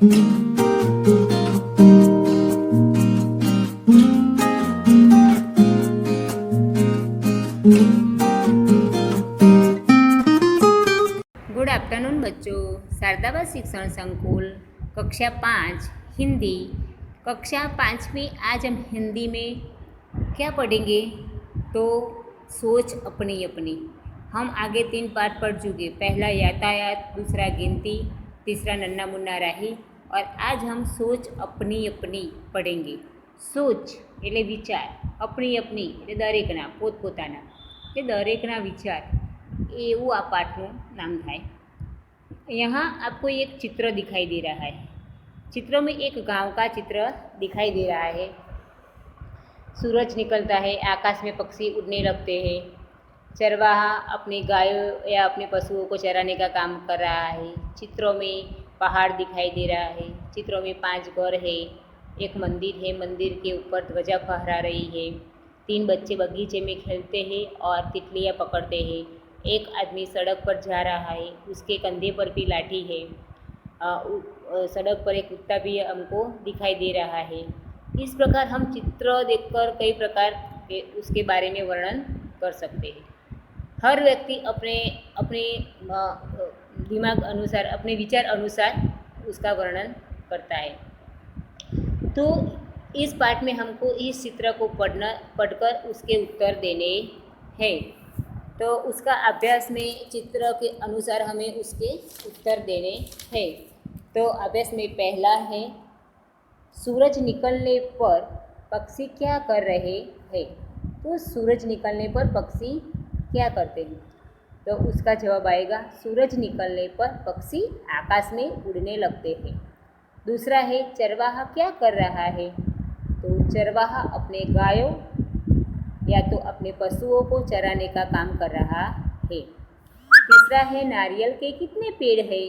Good afternoon बच्चों। शारदाबाद शिक्षण संकुल कक्षा 5 हिंदी। कक्षा 5 में आज हम हिंदी में क्या पढ़ेंगे? तो सोच अपनी अपनी। हम आगे 3 पाठ पढ़ चुके। पहला यातायात, दूसरा गिनती, तीसरा नन्ना मुन्ना राही और आज हम सोच अपनी अपनी पढ़ेंगे। सोच એટલે વિચાર, अपनी अपनी એટલે દરેકના પોતપોતાના એટલે દરેકના વિચાર એવું આ પાઠનું નામ થાય। यहाँ आपको एक चित्र दिखाई दे रहा है। चित्र में एक गांव का चित्र दिखाई दे रहा है। सूरज निकलता है, आकाश में पक्षी उड़ने लगते हैं। चरवाहा अपने गायों या अपने पशुओं को चराने का काम कर रहा है। चित्रों में पहाड़ दिखाई दे रहा है। चित्रों में 5 घर है, एक मंदिर है, मंदिर के ऊपर ध्वजा फहरा रही है। 3 बच्चे बगीचे में खेलते हैं और तितलियाँ पकड़ते हैं। एक आदमी सड़क पर जा रहा है, उसके कंधे पर भी लाठी है। सड़क पर एक कुत्ता भी हमको दिखाई दे रहा है। इस प्रकार हम चित्र देखकर कई प्रकार के उसके बारे में वर्णन कर सकते हैं। हर व्यक्ति अपने अपने दिमाग अनुसार, अपने विचार अनुसार उसका वर्णन करता है। तो इस पाठ में हमको इस चित्र को पढ़कर उसके उत्तर देने हैं। तो उसका अभ्यास में चित्र के अनुसार हमें उसके उत्तर देने हैं। तो अभ्यास में पहला है, सूरज निकलने पर पक्षी क्या कर रहे हैं? तो सूरज निकलने पर पक्षी क्या करते हैं? तो उसका जवाब आएगा, सूरज निकलने पर पक्षी आकाश में उड़ने लगते हैं। दूसरा है, चरवाहा क्या कर रहा है? तो चरवाहा अपने गायों या तो अपने पशुओं को चराने का काम कर रहा है। तीसरा है, नारियल के कितने पेड़ हैं?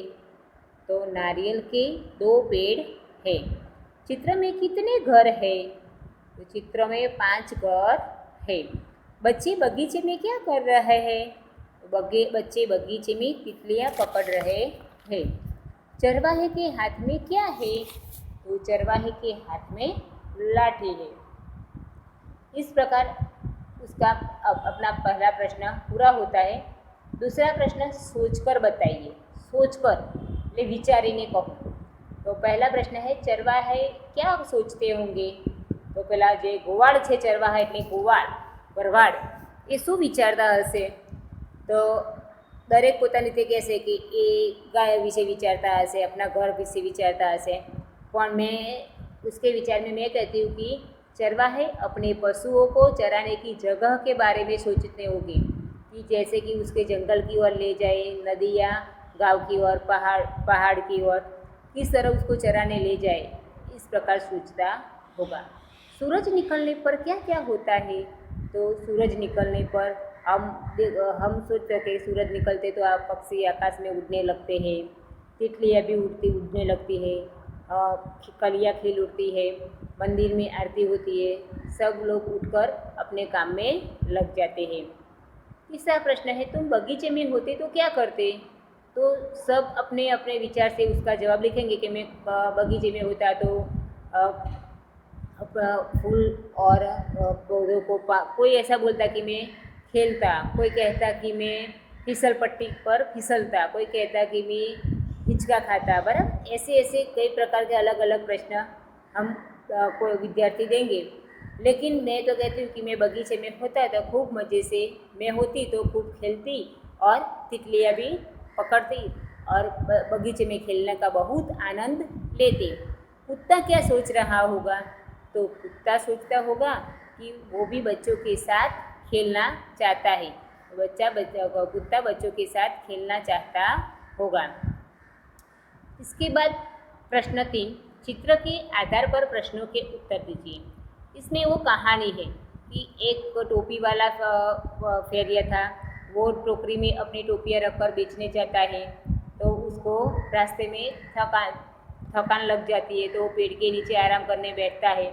तो नारियल के 2 पेड़ हैं। चित्र में कितने घर हैं? तो चित्र में 5 घर हैं। बच्चे बगीचे में क्या कर रहे हैं? बच्चे बगीचे में तितलियाँ पकड़ रहे हैं। चरवाहे के हाथ में क्या है? तो चरवाहे के हाथ में लाठी है। इस प्रकार उसका अपना पहला प्रश्न पूरा होता है। दूसरा प्रश्न, सोचकर बताइए। सोचकर એટલે વિચારીને કહો। तो पहला प्रश्न है, चरवाहे क्या सोचते होंगे? तो પેલા જે ગોવાળ છે ચરવાહા એટલે ગોવાળ ભરવાડ એ શું વિચારતા હશે? તો દરેક પોતાની રીતે કહેશે કે એ ગાય વિશે વિચારતા હશે, अपना घर વિશે વિચારતા હશે। પણ मैं उसके विचार में मैं कहती हूँ कि चरवाहे अपने पशुओं को चराने की जगह के बारे में सोचते होंगे कि जैसे कि उसके जंगल की ओर ले जाए, नदी या गांव की ओर, पहाड़ की ओर, किस तरह उसको चराने ले जाए, इस प्रकार सोचता होगा। सूरज निकलने पर क्या क्या होता है? तो सूरज निकलने पर हम सोच सके, सूरज निकलते तो पक्षी आकाश में उड़ने लगते हैं, तितलियाँ भी उड़ने लगती है, कलियाँ खिल उठती है, मंदिर में आरती होती है, सब लोग उठकर अपने काम में लग जाते हैं। तीसरा प्रश्न है, तुम बगीचे में होते तो क्या करते? तो सब अपने अपने विचार से उसका जवाब लिखेंगे कि मैं बगीचे में होता तो फूल और पौधों को कोई ऐसा बोलता कि मैं खेलता, कोई कहता कि मैं फिसल पट्टी पर फिसलता, कोई कहता कि मैं हिचका खाता। बराबर, ऐसे ऐसे कई प्रकार के अलग अलग प्रश्न हम कोई विद्यार्थी देंगे। लेकिन मैं तो कहती हूँ कि मैं बगीचे में होता तो खूब मज़े से, मैं होती तो खूब खेलती और तितलियाँ भी पकड़ती और बगीचे में खेलने का बहुत आनंद लेती। कुत्ता क्या सोच रहा होगा? तो कुत्ता सोचता होगा कि वो भी बच्चों के साथ खेलना चाहता है। कुत्ता बच्चों के साथ खेलना चाहता होगा। इसके बाद प्रश्न 3, चित्र के आधार पर प्रश्नों के उत्तर दीजिए। इसमें वो कहानी है कि एक टोपी वाला फेरिया था। वो टोकरी में अपनी टोपियाँ रखकर बेचने जाता है। तो उसको रास्ते में थकान लग जाती है, तो वो पेड़ के नीचे आराम करने बैठता है।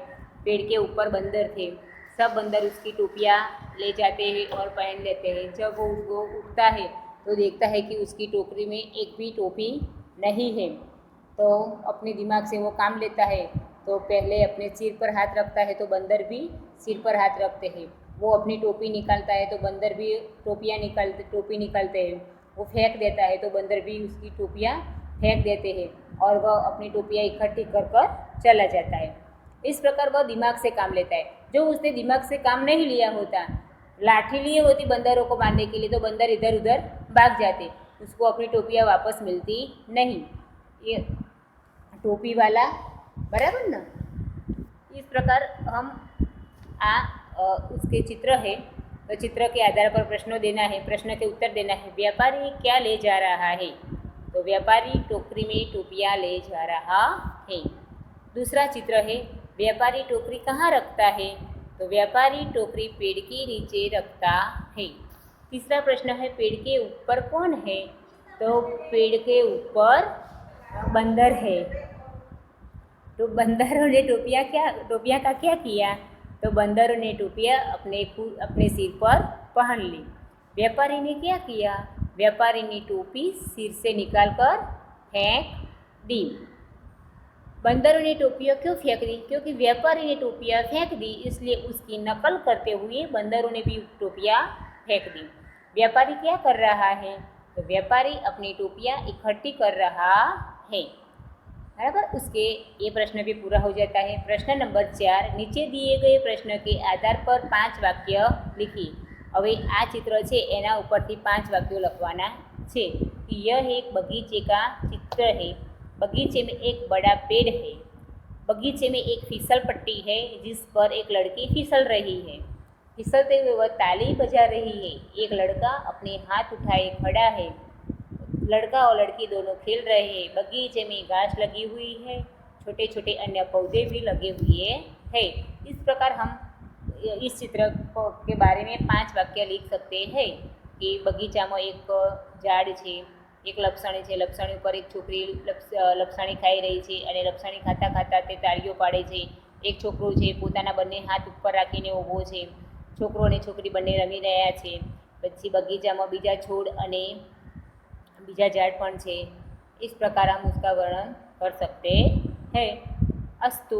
पेड़ के ऊपर बंदर थे। सब बंदर उसकी टोपियाँ ले जाते हैं और पहन लेते हैं। जब वो उसको उठता है तो देखता है कि उसकी टोकरी में एक भी टोपी नहीं है। तो अपने दिमाग से वो काम लेता है। तो पहले अपने सिर पर हाथ रखता है तो बंदर भी सिर पर हाथ रखते हैं। वो अपनी टोपी निकालता है तो बंदर भी टोपी निकालते हैं। वो फेंक देता है तो बंदर भी उसकी टोपियाँ फेंक देते हैं और वह अपनी टोपियाँ इकट्ठी कर कर चला जाता है। इस प्रकार वह दिमाग से काम लेता है। जो उसने दिमाग से काम नहीं लिया होता, लाठी लिए होती बंदरों को मारने के लिए, तो बंदर इधर उधर भाग जाते, उसको अपनी टोपियाँ वापस मिलती नहीं। ये टोपी वाला बराबर ना। इस प्रकार हम उसके चित्र है तो चित्र के आधार पर प्रश्नों देना है, प्रश्न के उत्तर देना है। व्यापारी क्या ले जा रहा है? तो व्यापारी टोकरी में टोपियाँ ले जा रहा है। दूसरा चित्र है व्यापारी टोकरी कहाँ रखता है? तो व्यापारी टोकरी पेड़ के नीचे रखता है। तीसरा प्रश्न है पेड़ के ऊपर कौन है? तो पेड़ के ऊपर बंदर है। तो बंदरों ने टोपियाँ का क्या किया? तो बंदरों ने टोपियाँ अपने सिर पर पहन ली। व्यापारी ने क्या किया? व्यापारी ने टोपी सिर से निकालकर फेंक दी। बंदरों ने टोपियाँ क्यों फेंक दी? क्योंकि व्यापारी ने टोपियाँ फेंक दी, इसलिए उसकी नकल करते हुए बंदरों ने भी टोपियाँ फेंक दी। व्यापारी क्या कर रहा है? तो व्यापारी अपनी टोपियाँ इकट्ठी कर रहा है। बराबर। उसके ये प्रश्न भी पूरा हो जाता है। प्रश्न नंबर 4, नीचे दिए गए प्रश्न के आधार पर 5 वाक्य लिखी। હવે આ ચિત્ર છે એના ઉપરથી 5 वाक्यों લખવાના છે। यह एक बगीचे का चित्र है। बगीचे में एक बड़ा पेड़ है। बगीचे में एक फिसल पट्टी है जिस पर एक लड़की फिसल रही है। फिसलते हुए वह ताली बजा रही है। एक लड़का अपने हाथ उठाए खड़ा है। लड़का और लड़की दोनों खेल रहे हैं। बगीचे में घास लगी हुई है, छोटे छोटे अन्य पौधे भी लगे हुए हैं। इस प्रकार हम इस चित्र के बारे में 5 वाक्य लिख सकते हैं कि बगीचाમાં एक ઝાડ છે, એક લપસણી છે, લપસણી ઉપર એક છોકરી લપસણી ખાઈ રહી છે અને લપસણી ખાતા ખાતા તે તાળીઓ પાડે છે। એક છોકરો છે પોતાના બંને હાથ ઉપર રાખીને ઊભો છે। છોકરો અને છોકરી બંને રમી રહ્યા છે। પછી બગીચામાં બીજા છોડ અને बीजा झाड़ पण छे। इस प्रकार हम उसका वर्णन कर सकते हैं। अस्तु।